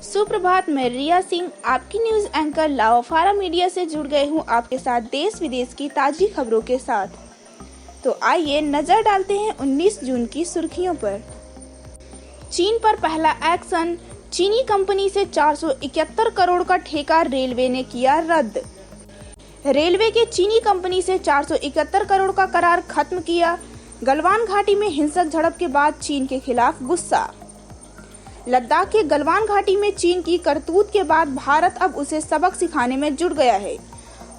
सुप्रभात, मैं रिया सिंह आपकी न्यूज एंकर लावाफारा मीडिया से जुड़ गए हूँ आपके साथ देश विदेश की ताजी खबरों के साथ। तो आइए नजर डालते हैं 19 जून की सुर्खियों पर। चीन पर पहला एक्शन, चीनी कंपनी से 471 करोड़ का ठेका रेलवे ने किया रद्द। रेलवे के चीनी कंपनी से 471 करोड़ का करार खत्म किया। गलवान घाटी में हिंसक झड़प के बाद चीन के खिलाफ गुस्सा। लद्दाख के गलवान घाटी में चीन की करतूत के बाद भारत अब उसे सबक सिखाने में जुट गया है।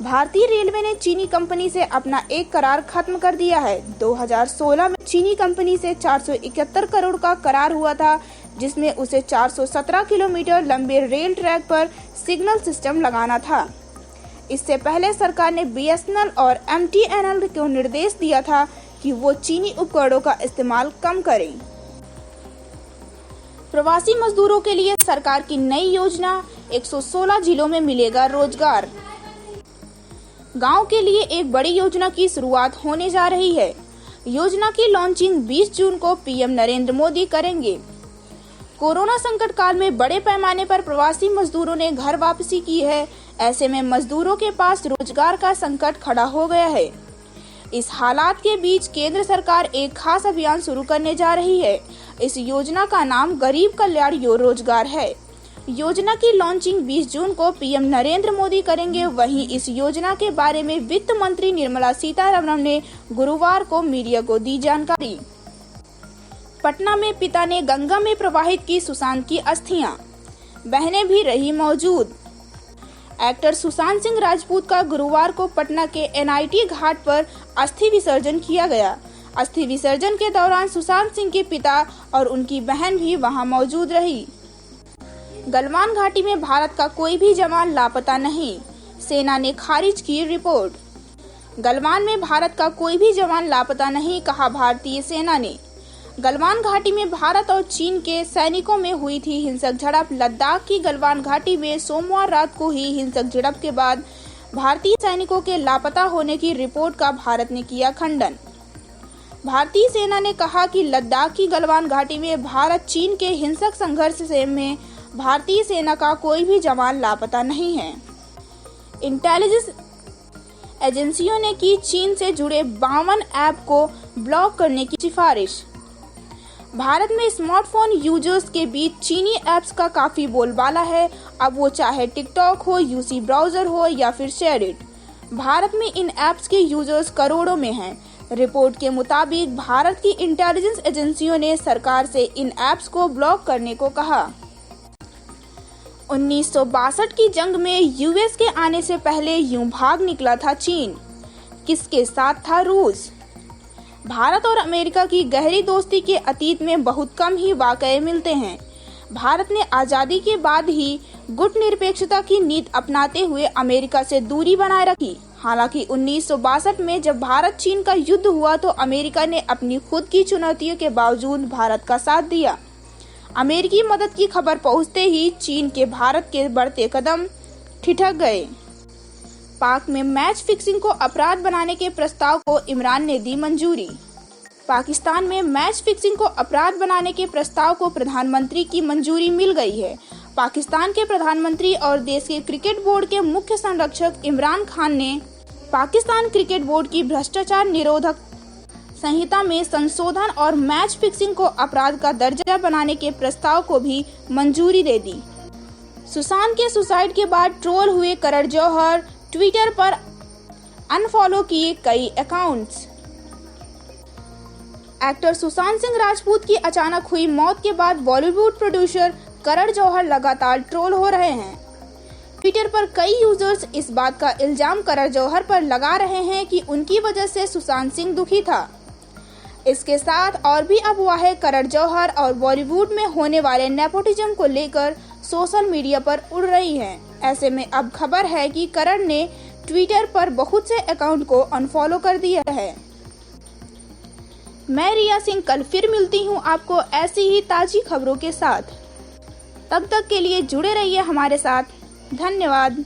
भारतीय रेलवे ने चीनी कंपनी से अपना एक करार खत्म कर दिया है। 2016 में चीनी कंपनी से 471 करोड़ का करार हुआ था, जिसमें उसे 417 किलोमीटर लंबे रेल ट्रैक पर सिग्नल सिस्टम लगाना था। इससे पहले सरकार ने BSNL और MTNL को निर्देश दिया था कि वो चीनी उपकरणों का इस्तेमाल कम करें। प्रवासी मजदूरों के लिए सरकार की नई योजना, 116 जिलों में मिलेगा रोजगार। गांव के लिए एक बड़ी योजना की शुरुआत होने जा रही है। योजना की लॉन्चिंग 20 जून को PM नरेंद्र मोदी करेंगे। कोरोना संकट काल में बड़े पैमाने पर प्रवासी मजदूरों ने घर वापसी की है। ऐसे में मजदूरों के पास रोजगार का संकट खड़ा हो गया है। इस हालात के बीच केंद्र सरकार एक खास अभियान शुरू करने जा रही है। इस योजना का नाम गरीब कल्याण रोजगार है। योजना की लॉन्चिंग 20 जून को PM नरेंद्र मोदी करेंगे। वहीं इस योजना के बारे में वित्त मंत्री निर्मला सीतारमण ने गुरुवार को मीडिया को दी जानकारी। पटना में पिता ने गंगा में प्रवाहित की सुशांत की अस्थियां, बहनें भी रही मौजूद। एक्टर सुशांत सिंह राजपूत का गुरुवार को पटना के NIT घाट पर अस्थि विसर्जन किया गया। अस्थि विसर्जन के दौरान सुशांत सिंह के पिता और उनकी बहन भी वहां मौजूद रही। गलवान घाटी में भारत का कोई भी जवान लापता नहीं, सेना ने खारिज की रिपोर्ट। गलवान में भारत का कोई भी जवान लापता नहीं, कहा भारतीय सेना ने। गलवान घाटी में भारत और चीन के सैनिकों में हुई थी हिंसक झड़प। लद्दाख की गलवान घाटी में सोमवार रात को ही हिंसक झड़प के बाद भारतीय सैनिकों के लापता होने की रिपोर्ट का भारत ने किया खंडन। भारतीय सेना ने कहा कि लद्दाख की गलवान घाटी में भारत चीन के हिंसक संघर्ष में भारतीय सेना का कोई भी जवान लापता नहीं है। इंटेलिजेंस एजेंसियों ने की चीन से जुड़े 52 ऐप को ब्लॉक करने की सिफारिश। भारत में स्मार्टफोन यूजर्स के बीच चीनी ऐप्स का काफी बोलबाला है। अब वो चाहे टिकटॉक हो, UC ब्राउजर हो या फिर शेयरिट, भारत में इन ऐप्स के यूजर्स करोड़ों में हैं। रिपोर्ट के मुताबिक भारत की इंटेलिजेंस एजेंसियों ने सरकार से इन ऐप्स को ब्लॉक करने को कहा। 1962 की जंग में US के आने से पहले यूं भाग निकला था चीन, किसके साथ था रूस। भारत और अमेरिका की गहरी दोस्ती के अतीत में बहुत कम ही वाकये मिलते हैं। भारत ने आजादी के बाद ही गुटनिरपेक्षता की नीति अपनाते हुए अमेरिका से दूरी बनाए रखी। हालांकि 1962 में जब भारत चीन का युद्ध हुआ तो अमेरिका ने अपनी खुद की चुनौतियों के बावजूद भारत का साथ दिया। अमेरिकी मदद की खबर पहुंचते ही चीन के भारत के बढ़ते कदम ठिठक गए। पाक में मैच फिक्सिंग को अपराध बनाने के प्रस्ताव को इमरान ने दी मंजूरी। पाकिस्तान में मैच फिक्सिंग को अपराध बनाने के प्रस्ताव को प्रधानमंत्री की मंजूरी मिल गई है। पाकिस्तान के प्रधानमंत्री और देश के क्रिकेट बोर्ड के मुख्य संरक्षक इमरान खान ने पाकिस्तान क्रिकेट बोर्ड की भ्रष्टाचार निरोधक संहिता में संशोधन और मैच फिक्सिंग को अपराध का दर्जा बनाने के प्रस्ताव को भी मंजूरी दे दी। सुशांत के सुसाइड के बाद ट्रोल हुए करण जौहर, ट्विटर पर अनफॉलो किए कई अकाउंट्स। एक्टर सुशांत सिंह राजपूत की अचानक हुई मौत के बाद बॉलीवुड प्रोड्यूसर करण जौहर लगातार ट्रोल हो रहे हैं। ट्विटर पर कई यूजर्स इस बात का इल्जाम करण जौहर पर लगा रहे हैं कि उनकी वजह से सुशांत सिंह दुखी था। इसके साथ और भी अफवाहें करण जौहर और बॉलीवुड में होने वाले नेपोटिज्म को लेकर सोशल मीडिया पर उड़ रही हैं। ऐसे में अब खबर है कि करण ने ट्विटर पर बहुत से अकाउंट को अनफॉलो कर दिया है। मैं रिया सिंह कल फिर मिलती हूँ आपको ऐसी ही ताजी खबरों के साथ। तब तक के लिए जुड़े रहिए हमारे साथ। धन्यवाद।